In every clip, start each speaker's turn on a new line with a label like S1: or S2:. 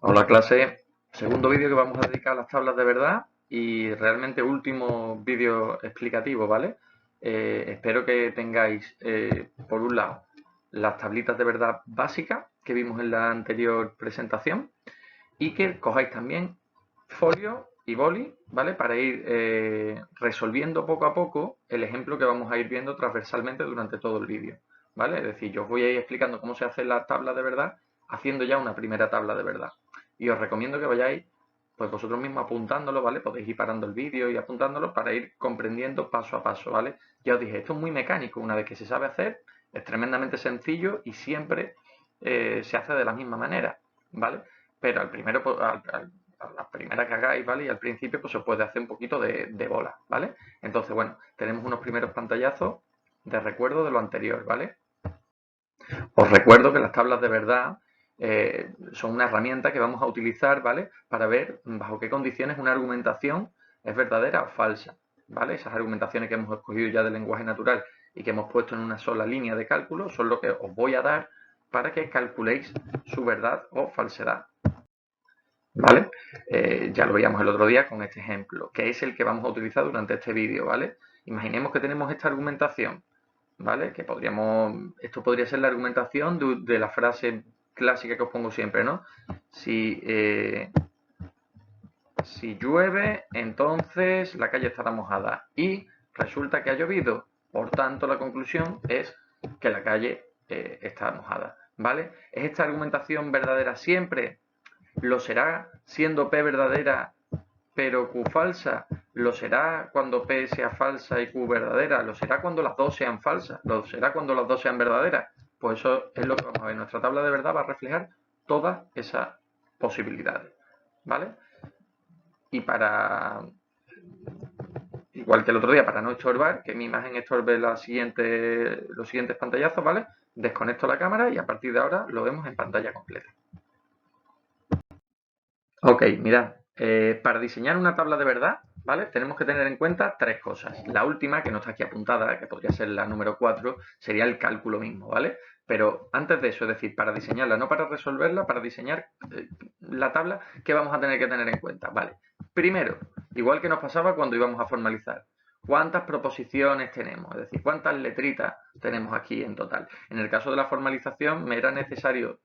S1: Hola clase, segundo vídeo que vamos a dedicar a las tablas de verdad y realmente último vídeo explicativo, ¿vale? Espero que tengáis, por un lado, las tablitas de verdad básicas que vimos en la anterior presentación y que cojáis también folio y boli, ¿vale? Para ir resolviendo poco a poco el ejemplo que vamos a ir viendo transversalmente durante todo el vídeo, ¿vale? Es decir, yo os voy a ir explicando cómo se hace la tabla de verdad haciendo ya una primera tabla de verdad. Y os recomiendo que vayáis pues vosotros mismos apuntándolo, ¿vale? Podéis ir parando el vídeo y apuntándolo para ir comprendiendo paso a paso, ¿vale? Ya os dije, esto es muy mecánico, una vez que se sabe hacer, es tremendamente sencillo y siempre se hace de la misma manera, ¿vale? Pero al primero, a la primera que hagáis, ¿vale? Y al principio pues se puede hacer un poquito de bola, ¿vale? Entonces, bueno, tenemos unos primeros pantallazos de recuerdo de lo anterior, ¿vale? Os recuerdo que las tablas de verdad son una herramienta que vamos a utilizar, ¿vale? Para ver bajo qué condiciones una argumentación es verdadera o falsa, ¿vale? Esas argumentaciones que hemos escogido ya del lenguaje natural y que hemos puesto en una sola línea de cálculo son lo que os voy a dar para que calculéis su verdad o falsedad, ¿vale? Ya lo veíamos el otro día con este ejemplo, que es el que vamos a utilizar durante este vídeo, ¿vale? Imaginemos que tenemos esta argumentación, ¿vale? Que esto podría ser la argumentación de la frase clásica que os pongo siempre, ¿no? Si llueve, entonces la calle estará mojada. Y resulta que ha llovido. Por tanto, la conclusión es que la calle está mojada, ¿vale? ¿Es esta argumentación verdadera siempre? ¿Lo será siendo P verdadera pero Q falsa? ¿Lo será cuando P sea falsa y Q verdadera? ¿Lo será cuando las dos sean falsas? ¿Lo será cuando las dos sean verdaderas? Pues eso es lo que vamos a ver. Nuestra tabla de verdad va a reflejar todas esas posibilidades, ¿vale? Y igual que el otro día, para no estorbar, que mi imagen estorbe los siguientes pantallazos, ¿vale? Desconecto la cámara y a partir de ahora lo vemos en pantalla completa. Ok, mirad, para diseñar una tabla de verdad, ¿vale? Tenemos que tener en cuenta tres cosas. La última, que no está aquí apuntada, que podría ser la número 4, sería el cálculo mismo, ¿vale? Pero antes de eso, es decir, para diseñarla, no para resolverla, para diseñar la tabla, ¿qué vamos a tener que tener en cuenta? Vale, primero, igual que nos pasaba cuando íbamos a formalizar, ¿cuántas proposiciones tenemos? Es decir, ¿cuántas letritas tenemos aquí en total? En el caso de la formalización me era necesario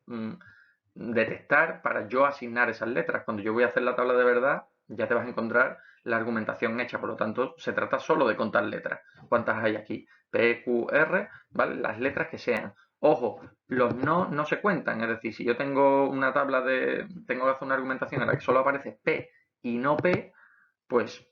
S1: detectar para yo asignar esas letras. Cuando yo voy a hacer la tabla de verdad, ya te vas a encontrar la argumentación hecha. Por lo tanto, se trata solo de contar letras. ¿Cuántas hay aquí? P, Q, R, ¿vale? Las letras que sean. Ojo, los no se cuentan. Es decir, si yo tengo una tabla tengo que hacer una argumentación en la que solo aparece P y no P, pues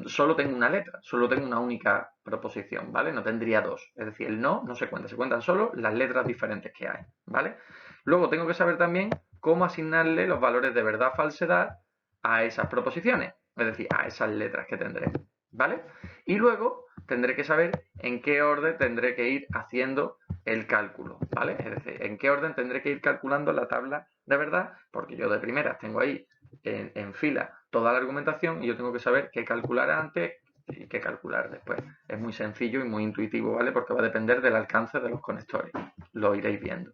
S1: solo tengo una letra, solo tengo una única proposición, ¿vale? No tendría dos. Es decir, el no se cuenta, se cuentan solo las letras diferentes que hay, ¿vale? Luego tengo que saber también cómo asignarle los valores de verdad, falsedad a esas proposiciones, es decir, a esas letras que tendré, ¿vale? Y luego tendré que saber en qué orden tendré que ir haciendo el cálculo, ¿vale? Es decir, en qué orden tendré que ir calculando la tabla de verdad, porque yo de primeras tengo ahí en fila toda la argumentación y yo tengo que saber qué calcular antes y qué calcular después. Es muy sencillo y muy intuitivo, ¿vale? Porque va a depender del alcance de los conectores. Lo iréis viendo.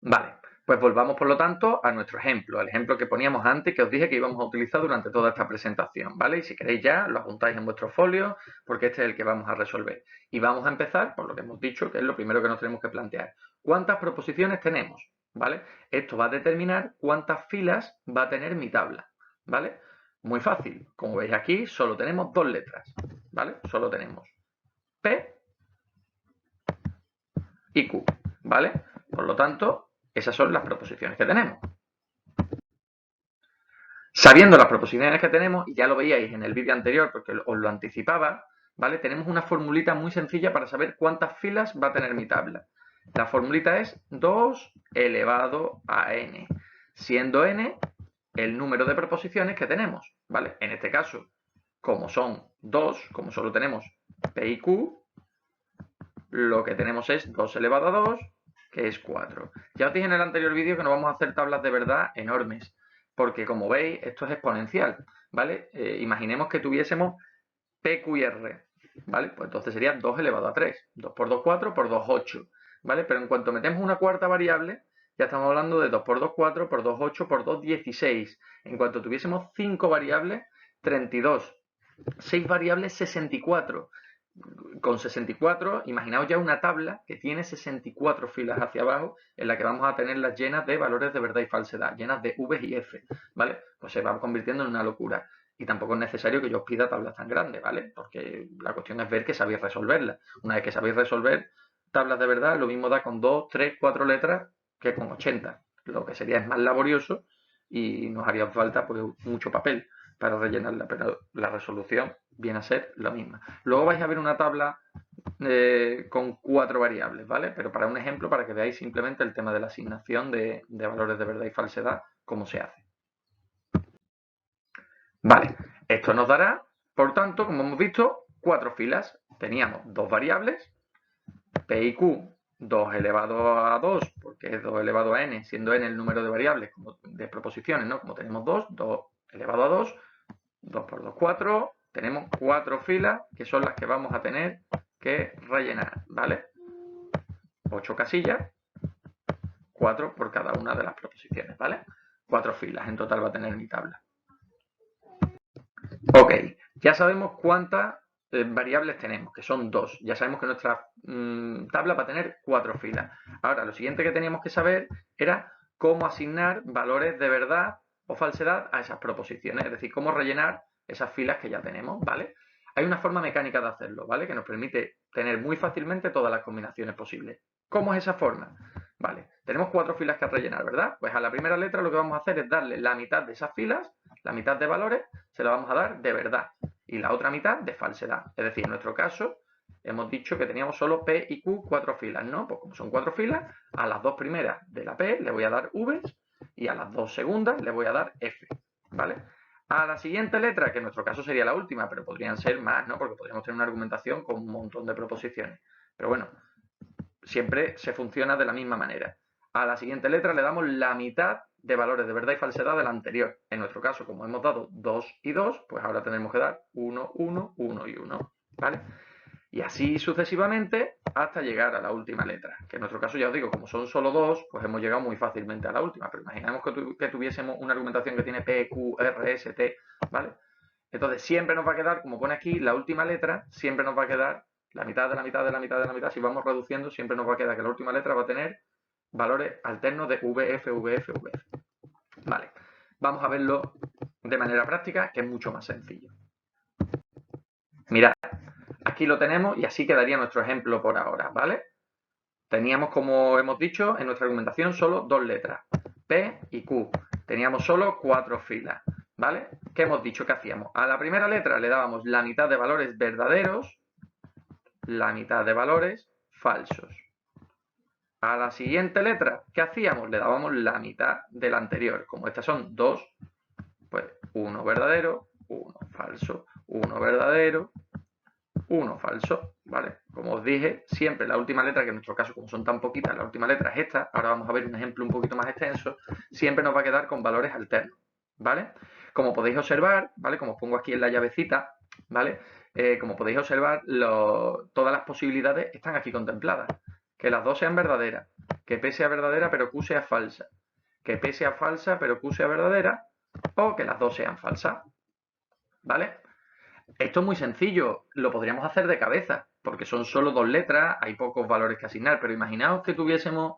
S1: Vale, pues volvamos por lo tanto a nuestro ejemplo, el ejemplo que poníamos antes que os dije que íbamos a utilizar durante toda esta presentación, ¿vale? Y si queréis ya lo apuntáis en vuestro folio porque este es el que vamos a resolver. Y vamos a empezar por lo que hemos dicho, que es lo primero que nos tenemos que plantear. ¿Cuántas proposiciones tenemos? ¿Vale? Esto va a determinar cuántas filas va a tener mi tabla, ¿vale? Muy fácil, como veis aquí solo tenemos dos letras, ¿vale? Solo tenemos P y Q, ¿vale? Por lo tanto, esas son las proposiciones que tenemos. Sabiendo las proposiciones que tenemos, y ya lo veíais en el vídeo anterior porque os lo anticipaba, ¿vale? Tenemos una formulita muy sencilla para saber cuántas filas va a tener mi tabla. La formulita es 2 elevado a n, siendo n el número de proposiciones que tenemos, ¿vale? En este caso, como son 2, como solo tenemos P y Q, lo que tenemos es 2 elevado a 2, que es 4. Ya os dije en el anterior vídeo que no vamos a hacer tablas de verdad enormes, porque como veis, esto es exponencial, ¿vale? Imaginemos que tuviésemos P, Q y R, ¿vale? Pues entonces sería 2 elevado a 3. 2 por 2, 4, por 2, 8, ¿vale? Pero en cuanto metemos una cuarta variable, ya estamos hablando de 2 por 2, 4, por 2, 8, por 2, 16. En cuanto tuviésemos 5 variables, 32. 6 variables, 64. Con 64, imaginaos ya una tabla que tiene 64 filas hacia abajo en la que vamos a tenerlas llenas de valores de verdad y falsedad, llenas de V y F, ¿vale? Pues se va convirtiendo en una locura. Y tampoco es necesario que yo os pida tablas tan grandes, ¿vale? Porque la cuestión es ver que sabéis resolverlas. Una vez que sabéis resolver tablas de verdad, lo mismo da con 2, 3, 4 letras que con 80. Lo que sería es más laborioso y nos haría falta pues mucho papel para rellenarla, pero la resolución viene a ser la misma. Luego vais a ver una tabla con 4 variables, ¿vale? Pero para un ejemplo, para que veáis simplemente el tema de la asignación de valores de verdad y falsedad, cómo se hace. Vale, esto nos dará, por tanto, como hemos visto, 4 filas. Teníamos 2 variables, P y Q, 2 elevado a 2, porque es 2 elevado a n, siendo n el número de variables de proposiciones, ¿no? Como tenemos 2, 2 elevado a 2, 2 por 2, 4. Tenemos 4 filas que son las que vamos a tener que rellenar, ¿vale? 8 casillas, 4 por cada una de las proposiciones, ¿vale? 4 filas en total va a tener mi tabla. Ok, ya sabemos cuántas variables tenemos, que son 2. Ya sabemos que nuestra tabla va a tener 4 filas. Ahora, lo siguiente que teníamos que saber era cómo asignar valores de verdad o falsedad a esas proposiciones, es decir, cómo rellenar esas filas que ya tenemos, ¿vale? Hay una forma mecánica de hacerlo, ¿vale? Que nos permite tener muy fácilmente todas las combinaciones posibles. ¿Cómo es esa forma? Vale, tenemos 4 filas que rellenar, ¿verdad? Pues a la primera letra lo que vamos a hacer es darle la mitad de esas filas, la mitad de valores, se la vamos a dar de verdad y la otra mitad de falsedad. Es decir, en nuestro caso hemos dicho que teníamos solo P y Q 4 filas, ¿no? Pues como son 4 filas, a las 2 primeras de la P le voy a dar V y a las 2 segundas le voy a dar F, ¿vale? A la siguiente letra, que en nuestro caso sería la última, pero podrían ser más, ¿no? Porque podríamos tener una argumentación con un montón de proposiciones. Pero bueno, siempre se funciona de la misma manera. A la siguiente letra le damos la mitad de valores de verdad y falsedad de la anterior. En nuestro caso, como hemos dado 2 y 2, pues ahora tenemos que dar 1, 1, 1 y 1, ¿vale? Y así sucesivamente hasta llegar a la última letra. Que en nuestro caso, ya os digo, como son solo 2, pues hemos llegado muy fácilmente a la última. Pero imaginemos que tuviésemos una argumentación que tiene P, Q, R, S, T, ¿vale? Entonces siempre nos va a quedar, como pone aquí, la última letra, siempre nos va a quedar la mitad de la mitad de la mitad de la mitad. Si vamos reduciendo, siempre nos va a quedar que la última letra va a tener valores alternos de VF, VF, VF. Vale, vamos a verlo de manera práctica, que es mucho más sencillo. Mirad, aquí lo tenemos y así quedaría nuestro ejemplo por ahora, ¿vale? Teníamos, como hemos dicho, en nuestra argumentación solo 2 letras, P y Q. Teníamos solo 4 filas, ¿vale? ¿Qué hemos dicho que hacíamos? A la primera letra le dábamos la mitad de valores verdaderos, la mitad de valores falsos. A la siguiente letra, ¿qué hacíamos? Le dábamos la mitad de la anterior. Como estas son 2, pues 1 verdadero, 1 falso, 1 verdadero, 1 falso, ¿vale? Como os dije, siempre la última letra, que en nuestro caso, como son tan poquitas, la última letra es esta. Ahora vamos a ver un ejemplo un poquito más extenso. Siempre nos va a quedar con valores alternos, ¿vale? Como podéis observar, ¿vale? Como os pongo aquí en la llavecita, ¿vale? Como podéis observar, todas las posibilidades están aquí contempladas. Que las dos sean verdaderas, que P sea verdadera pero Q sea falsa, que P sea falsa pero Q sea verdadera, o que las dos sean falsas, ¿vale? Esto es muy sencillo, lo podríamos hacer de cabeza, porque son solo 2 letras, hay pocos valores que asignar, pero imaginaos que tuviésemos,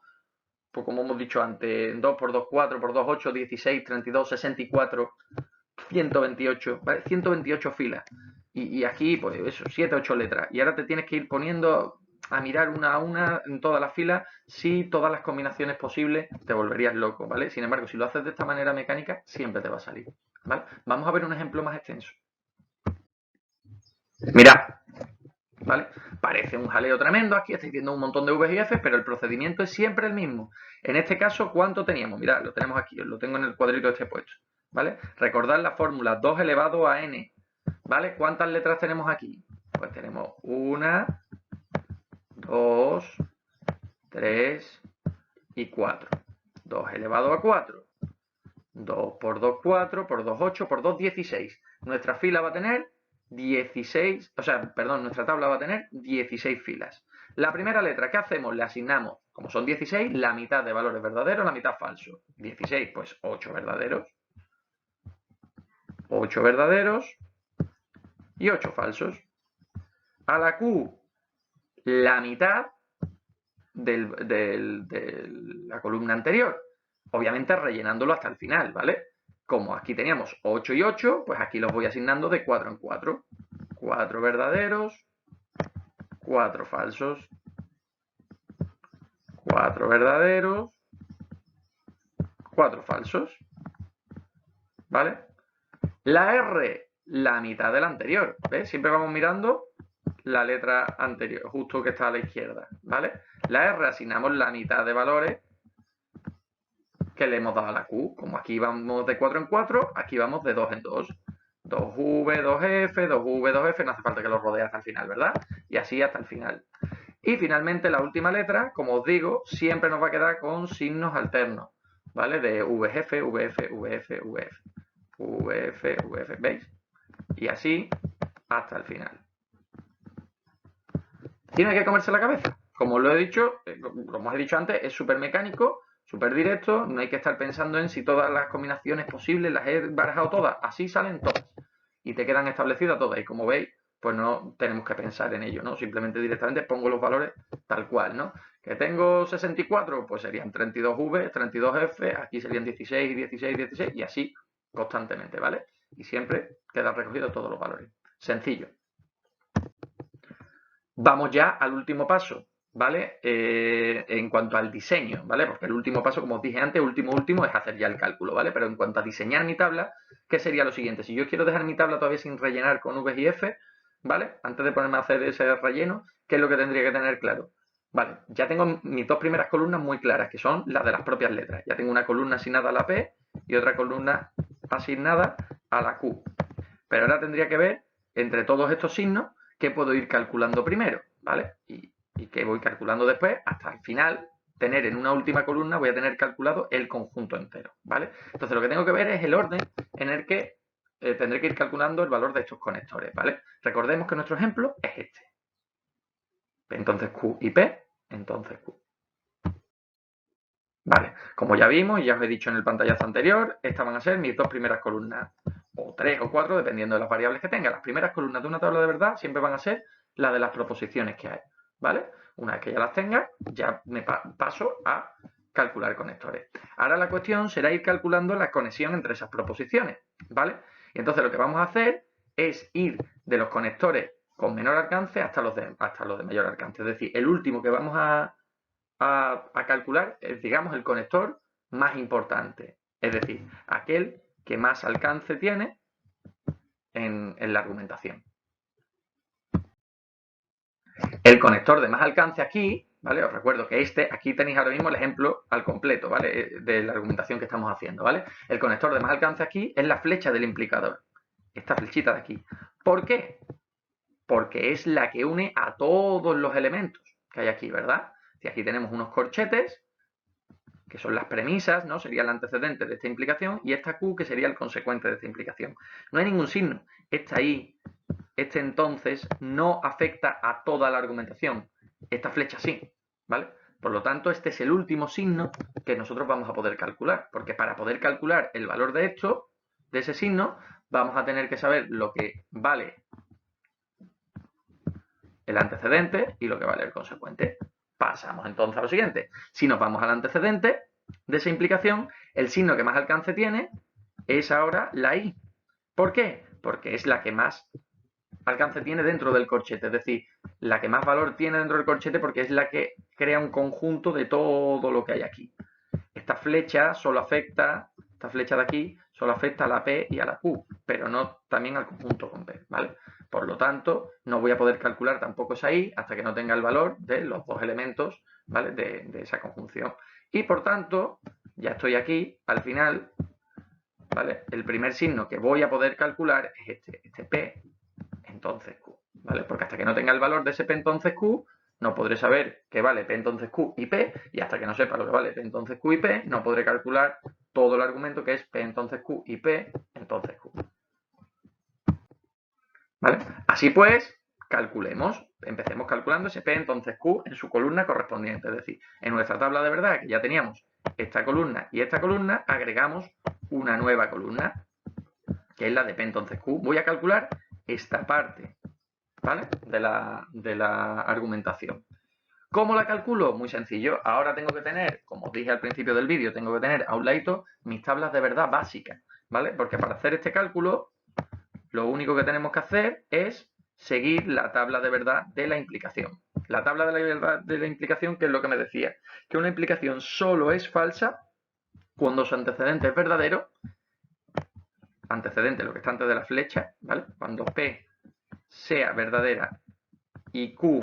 S1: pues como hemos dicho antes, 2 por 2, 4 por 2, 8, 16, 32, 64, 128, ¿vale? 128 filas. Y aquí, pues eso, 7, 8 letras. Y ahora te tienes que ir poniendo a mirar una a una en todas las filas, si todas las combinaciones posibles, te volverías loco, ¿vale? Sin embargo, si lo haces de esta manera mecánica, siempre te va a salir, ¿vale? Vamos a ver un ejemplo más extenso. Mirad, ¿vale? Parece un jaleo tremendo, aquí estáis viendo un montón de V's y F's, pero el procedimiento es siempre el mismo. En este caso, ¿cuánto teníamos? Mirad, lo tenemos aquí, lo tengo en el cuadrito este puesto, ¿vale? Recordad la fórmula, 2 elevado a n, ¿vale? ¿Cuántas letras tenemos aquí? Pues tenemos 1, 2, 3 y 4. 2 elevado a 4. 2 por 2, 4, por 2, 8, por 2, 16. Nuestra fila va a tener 16, o sea, perdón, nuestra tabla va a tener 16 filas. La primera letra, ¿qué hacemos? Le asignamos, como son 16, la mitad de valores verdaderos, la mitad falsos. 16, pues 8 verdaderos. 8 verdaderos y 8 falsos. A la Q, la mitad de la columna anterior. Obviamente rellenándolo hasta el final, ¿vale? Como aquí teníamos 8 y 8, pues aquí los voy asignando de 4 en 4. 4 verdaderos, 4 falsos. 4 verdaderos, 4 falsos. ¿Vale? La R, la mitad de la anterior. ¿Ves? Siempre vamos mirando la letra anterior, justo que está a la izquierda. ¿Vale? La R asignamos la mitad de valores que le hemos dado a la Q. Como aquí vamos de 4 en 4, aquí vamos de 2 en 2. 2V, 2F, 2V, 2F, no hace falta que lo rodee hasta el final, ¿verdad? Y así hasta el final. Y finalmente la última letra, como os digo, siempre nos va a quedar con signos alternos, ¿vale? De VF, VF, VF, VF, VF, VF, ¿veis? Y así hasta el final. Tiene que comerse la cabeza. Como os lo he dicho, como os he dicho antes, es súper mecánico, súper directo, no hay que estar pensando en si todas las combinaciones posibles las he barajado todas, así salen todas y te quedan establecidas todas y como veis, pues no tenemos que pensar en ello, ¿no? Simplemente directamente pongo los valores tal cual, ¿no? Que tengo 64, pues serían 32V, 32F, aquí serían 16, 16, 16 y así constantemente, ¿vale? Y siempre quedan recogidos todos los valores. Sencillo. Vamos ya al último paso, ¿vale? En cuanto al diseño, ¿vale? Porque el último paso, como os dije antes, último es hacer ya el cálculo, ¿vale? Pero en cuanto a diseñar mi tabla, ¿qué sería lo siguiente? Si yo quiero dejar mi tabla todavía sin rellenar con V y F, ¿vale? Antes de ponerme a hacer ese relleno, ¿qué es lo que tendría que tener claro? Vale, ya tengo mis dos primeras columnas muy claras, que son las de las propias letras. Ya tengo una columna asignada a la P y otra columna asignada a la Q. Pero ahora tendría que ver, entre todos estos signos, qué puedo ir calculando primero, ¿vale? Y qué voy calculando después, hasta el final, tener en una última columna, voy a tener calculado el conjunto entero, ¿vale? Entonces lo que tengo que ver es el orden en el que tendré que ir calculando el valor de estos conectores, ¿vale? Recordemos que nuestro ejemplo es este. Entonces Q y P, entonces Q. Vale, como ya vimos y ya os he dicho en el pantallazo anterior, estas van a ser mis dos primeras columnas, o tres o cuatro, dependiendo de las variables que tenga. Las primeras columnas de una tabla de verdad siempre van a ser las de las proposiciones que hay, ¿vale? Una vez que ya las tenga, ya me paso a calcular conectores. Ahora la cuestión será ir calculando la conexión entre esas proposiciones, ¿vale? Y entonces lo que vamos a hacer es ir de los conectores con menor alcance hasta los de mayor alcance. Es decir, el último que vamos a calcular es, digamos, el conector más importante, es decir, aquel que más alcance tiene en la argumentación. El conector de más alcance aquí, ¿vale? Os recuerdo que aquí tenéis ahora mismo el ejemplo al completo, ¿vale? De la argumentación que estamos haciendo, ¿vale? El conector de más alcance aquí es la flecha del implicador, esta flechita de aquí. ¿Por qué? Porque es la que une a todos los elementos que hay aquí, ¿verdad? Si aquí tenemos unos corchetes, que son las premisas, ¿no? Sería el antecedente de esta implicación, y esta Q, que sería el consecuente de esta implicación. No hay ningún signo. Esta I, este entonces, no afecta a toda la argumentación. Esta flecha sí, ¿vale? Por lo tanto, este es el último signo que nosotros vamos a poder calcular, porque para poder calcular el valor de esto, de ese signo, vamos a tener que saber lo que vale el antecedente y lo que vale el consecuente. Pasamos entonces a lo siguiente. Si nos vamos al antecedente de esa implicación, el signo que más alcance tiene es ahora la I. ¿Por qué? Porque es la que más alcance tiene dentro del corchete, es decir, la que más valor tiene dentro del corchete porque es la que crea un conjunto de todo lo que hay aquí. Esta flecha solo afecta, esta flecha de aquí, solo afecta a la P y a la Q, pero no también al conjunto con P, ¿vale? Por lo tanto, no voy a poder calcular tampoco esa I hasta que no tenga el valor de los dos elementos, ¿vale? De esa conjunción. Y por tanto, ya estoy aquí, al final, ¿vale? El primer signo que voy a poder calcular es este P, entonces Q, ¿vale? Porque hasta que no tenga el valor de ese P entonces Q, no podré saber qué vale P entonces Q y P, y hasta que no sepa lo que vale P entonces Q y P, no podré calcular todo el argumento que es P entonces Q y P entonces Q. ¿Vale? Así pues, calculemos, empecemos calculando ese P entonces Q en su columna correspondiente. Es decir, en nuestra tabla de verdad, que ya teníamos esta columna y esta columna, agregamos una nueva columna, que es la de P entonces Q. Voy a calcular esta parte, ¿vale? De la argumentación. ¿Cómo la calculo? Muy sencillo. Ahora tengo que tener, como os dije al principio del vídeo, tengo que tener a un ladito mis tablas de verdad básicas, ¿vale? Porque para hacer este cálculo, lo único que tenemos que hacer es seguir la tabla de verdad de la implicación. La tabla de la verdad de la implicación, que es lo que me decía, que una implicación solo es falsa cuando su antecedente es verdadero, antecedente, lo que está antes de la flecha, ¿vale? Cuando P sea verdadera y Q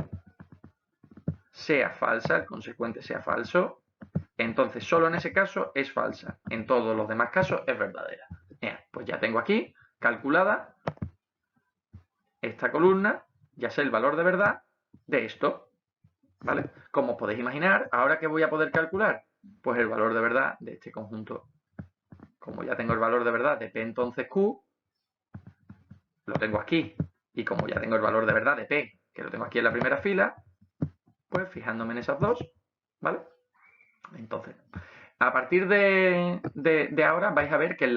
S1: sea falsa, el consecuente sea falso, entonces solo en ese caso es falsa. En todos los demás casos es verdadera. Bien, pues ya tengo aquí calculada esta columna, ya sé el valor de verdad de esto, ¿vale? Como os podéis imaginar, ¿ahora qué voy a poder calcular? Pues el valor de verdad de este conjunto. Como ya tengo el valor de verdad de P entonces Q, lo tengo aquí. Y como ya tengo el valor de verdad de P, que lo tengo aquí en la primera fila, pues fijándome en esas dos, ¿vale? Entonces, a partir de ahora vais a ver que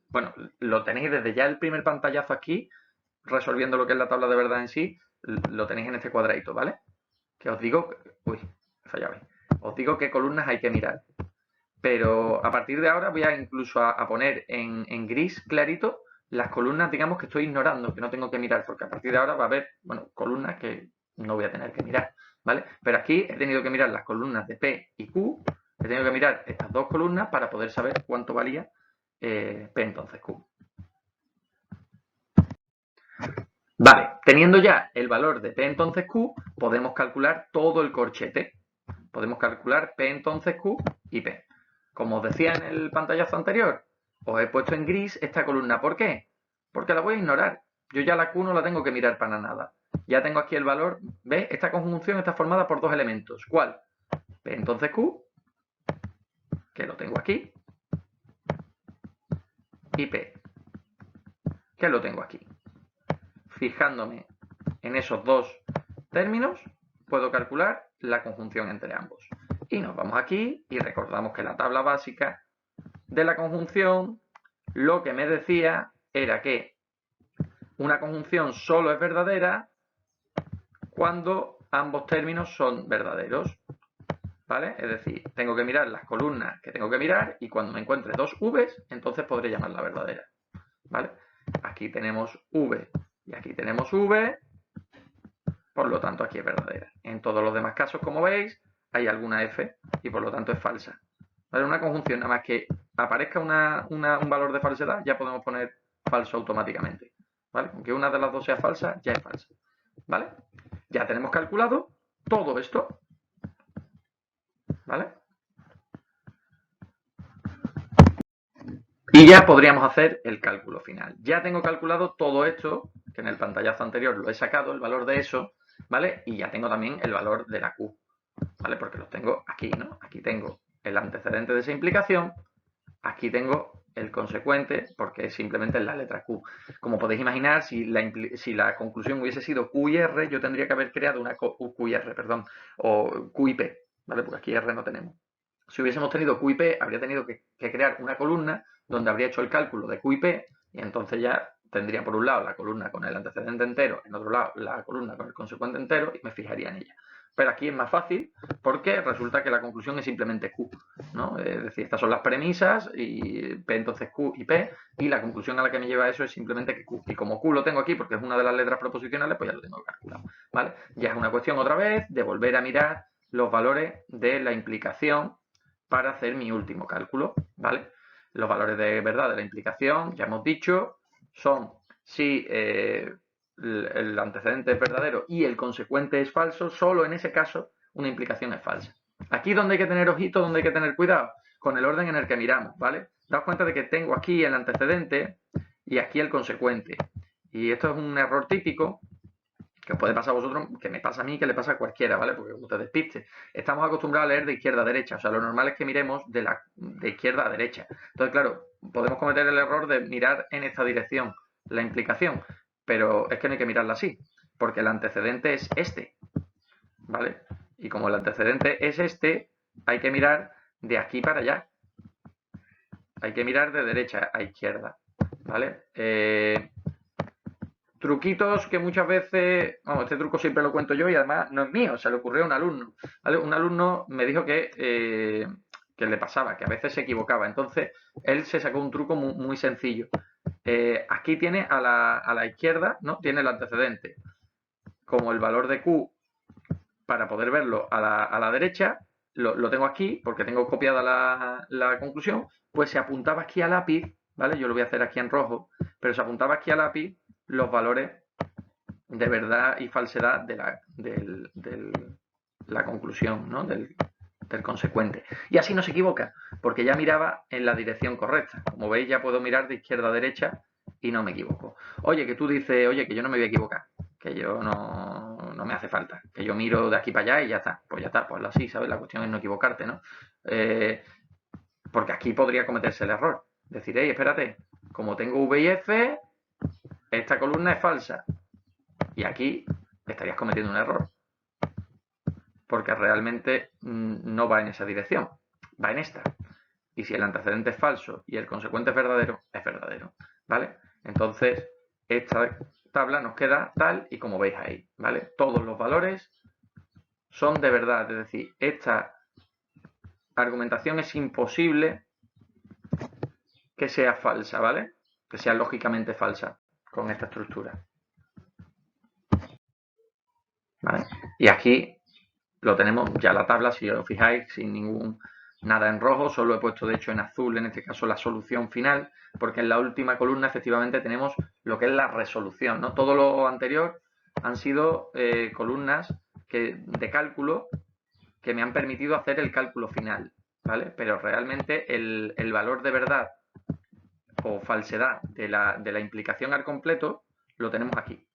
S1: bueno, lo tenéis desde ya el primer pantallazo aquí, resolviendo lo que es la tabla de verdad en sí, lo tenéis en este cuadradito, ¿vale? Que os digo, uy, he fallado ahí. Os digo qué columnas hay que mirar. Pero a partir de ahora voy a incluso a poner en gris clarito las columnas, digamos, que estoy ignorando, que no tengo que mirar, porque a partir de ahora va a haber, bueno, columnas que no voy a tener que mirar, ¿vale? Pero aquí he tenido que mirar las columnas de P y Q, he tenido que mirar estas dos columnas para poder saber cuánto valía P entonces Q. Vale, teniendo ya el valor de P entonces Q, podemos calcular todo el corchete. Podemos calcular P entonces Q y P. Como os decía en el pantallazo anterior, os he puesto en gris esta columna. ¿Por qué? Porque la voy a ignorar. Yo ya la Q no la tengo que mirar para nada. Ya tengo aquí el valor. ¿Ves? Esta conjunción está formada por dos elementos. ¿Cuál? P entonces Q, que lo tengo aquí, y P, que lo tengo aquí. Fijándome en esos dos términos, puedo calcular la conjunción entre ambos. Y nos vamos aquí y recordamos que la tabla básica de la conjunción lo que me decía era que una conjunción solo es verdadera cuando ambos términos son verdaderos, ¿vale? Es decir, tengo que mirar las columnas que tengo que mirar y cuando me encuentre dos V's, entonces podré llamarla verdadera, ¿vale? Aquí tenemos V y aquí tenemos V, por lo tanto aquí es verdadera. En todos los demás casos, como veis, hay alguna F y por lo tanto es falsa. ¿Vale? Una conjunción, nada más que aparezca un valor de falsedad, ya podemos poner falso automáticamente. ¿Vale? Aunque una de las dos sea falsa, ya es falsa. ¿Vale? Ya tenemos calculado todo esto. ¿Vale? Y ya podríamos hacer el cálculo final. Ya tengo calculado todo esto, que en el pantallazo anterior lo he sacado, el valor de eso, ¿vale? Y ya tengo también el valor de la Q, ¿vale? Porque los tengo aquí, ¿no? Aquí tengo el antecedente de esa implicación, aquí tengo el consecuente, porque es simplemente la letra Q. Como podéis imaginar, si la conclusión hubiese sido Q y R, yo tendría que haber creado una Q y R, perdón, o Q y P, ¿vale? Porque aquí R no tenemos. Si hubiésemos tenido Q y P, habría tenido que crear una columna donde habría hecho el cálculo de Q y P, y entonces ya tendría por un lado la columna con el antecedente entero, en otro lado la columna con el consecuente entero, y me fijaría en ella. Pero aquí es más fácil porque resulta que la conclusión es simplemente Q, ¿no? Es decir, estas son las premisas y P entonces Q y P, y la conclusión a la que me lleva eso es simplemente que Q. Y como Q lo tengo aquí porque es una de las letras proposicionales, pues ya lo tengo calculado, ¿vale? Ya es una cuestión otra vez de volver a mirar los valores de la implicación para hacer mi último cálculo, ¿vale? Los valores de verdad de la implicación, ya hemos dicho, son si el antecedente es verdadero y el consecuente es falso, solo en ese caso una implicación es falsa. Aquí donde hay que tener ojito, donde hay que tener cuidado, con el orden en el que miramos, ¿vale? Daos cuenta de que tengo aquí el antecedente y aquí el consecuente. Y esto es un error típico que os puede pasar a vosotros, que me pasa a mí, que le pasa a cualquiera, ¿vale? Porque como te despiste. Estamos acostumbrados a leer de izquierda a derecha, o sea, lo normal es que miremos de izquierda a derecha. Entonces, claro, podemos cometer el error de mirar en esta dirección la implicación, pero es que no hay que mirarla así. porque el antecedente es este, ¿vale? Y como el antecedente es este, hay que mirar de aquí para allá. Hay que mirar de derecha a izquierda, ¿vale? Truquitos que muchas veces, vamos, este truco siempre lo cuento yo y además no es mío, se le ocurrió a un alumno, ¿vale? Un alumno me dijo que le pasaba, que a veces se equivocaba, entonces él se sacó un truco muy sencillo. Aquí tiene a la izquierda, ¿no? Tiene el antecedente. Como el valor de Q, para poder verlo a la derecha, lo tengo aquí, porque tengo copiada la conclusión, pues se apuntaba aquí a lápiz, ¿vale? Yo lo voy a hacer aquí en rojo, pero se apuntaba aquí a lápiz los valores de verdad y falsedad de la conclusión, ¿no? Del consecuente. Y así no se equivoca, porque ya miraba en la dirección correcta. Como veis, ya puedo mirar de izquierda a derecha y no me equivoco. Oye, que tú dices, oye, que yo no me voy a equivocar, que yo no me hace falta, que yo miro de aquí para allá y ya está. Pues ya está, pues así, ¿sabes? La cuestión es no equivocarte, ¿no? Porque aquí podría cometerse el error. Decir, hey, espérate, como tengo V y F, esta columna es falsa. Y aquí estarías cometiendo un error. Porque realmente no va en esa dirección, va en esta. Y si el antecedente es falso y el consecuente es verdadero, ¿vale? Entonces, esta tabla nos queda tal y como veis ahí, ¿vale? Todos los valores son de verdad, es decir, esta argumentación es imposible que sea falsa, ¿vale? Que sea lógicamente falsa con esta estructura. ¿Vale? Y aquí lo tenemos ya la tabla, si os fijáis, sin nada en rojo, solo he puesto de hecho en azul, en este caso la solución final, porque en la última columna efectivamente tenemos lo que es la resolución, ¿no? Todo lo anterior han sido columnas de cálculo que me han permitido hacer el cálculo final, ¿vale? Pero realmente el valor de verdad o falsedad de la implicación al completo lo tenemos aquí.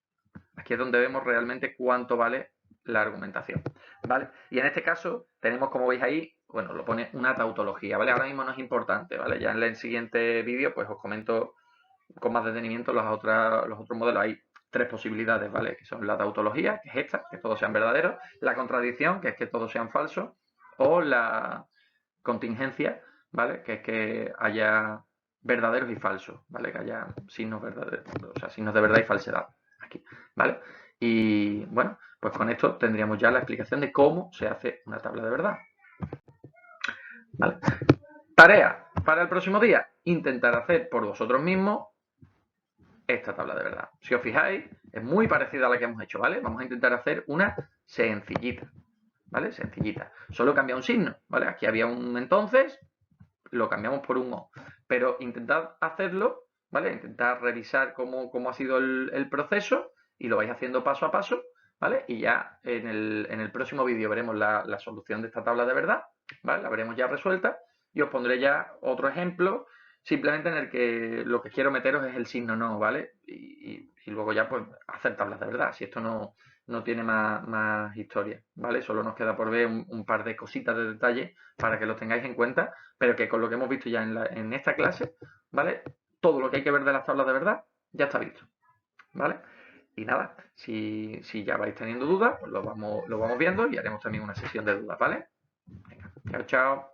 S1: Aquí es donde vemos realmente cuánto vale la argumentación, ¿vale? Y en este caso tenemos, como veis ahí, bueno, lo pone una tautología, ¿vale? Ahora mismo no es importante, ¿vale? Ya en el siguiente vídeo pues os comento con más detenimiento los otros modelos. Hay tres posibilidades, ¿vale? Que son la tautología, que es esta, que todos sean verdaderos, la contradicción, que es que todos sean falsos, o la contingencia, ¿vale? Que es que haya verdaderos y falsos, ¿vale? Que haya signos verdaderos, o sea, signos de verdad y falsedad aquí, ¿vale? Y bueno, pues con esto tendríamos ya la explicación de cómo se hace una tabla de verdad. ¿Vale? Tarea para el próximo día, intentar hacer por vosotros mismos esta tabla de verdad. Si os fijáis, es muy parecida a la que hemos hecho, ¿vale? Vamos a intentar hacer una sencillita, ¿vale? Sencillita. Solo cambia un signo, ¿vale? Aquí había un entonces, lo cambiamos por un O. Pero intentad hacerlo, ¿vale? Intentad revisar cómo ha sido el proceso y lo vais haciendo paso a paso, ¿vale? Y ya en el próximo vídeo veremos la solución de esta tabla de verdad, ¿vale? La veremos ya resuelta y os pondré ya otro ejemplo, simplemente en el que lo que quiero meteros es el signo no, ¿vale? Y luego ya pues hacer tablas de verdad, si esto no tiene más historia, ¿vale? Solo nos queda por ver un par de cositas de detalle para que lo tengáis en cuenta, pero que con lo que hemos visto ya en esta clase, ¿vale? Todo lo que hay que ver de las tablas de verdad ya está visto, ¿vale? Y nada, si ya vais teniendo dudas, pues lo vamos viendo y haremos también una sesión de dudas, ¿vale? Venga, chao, chao.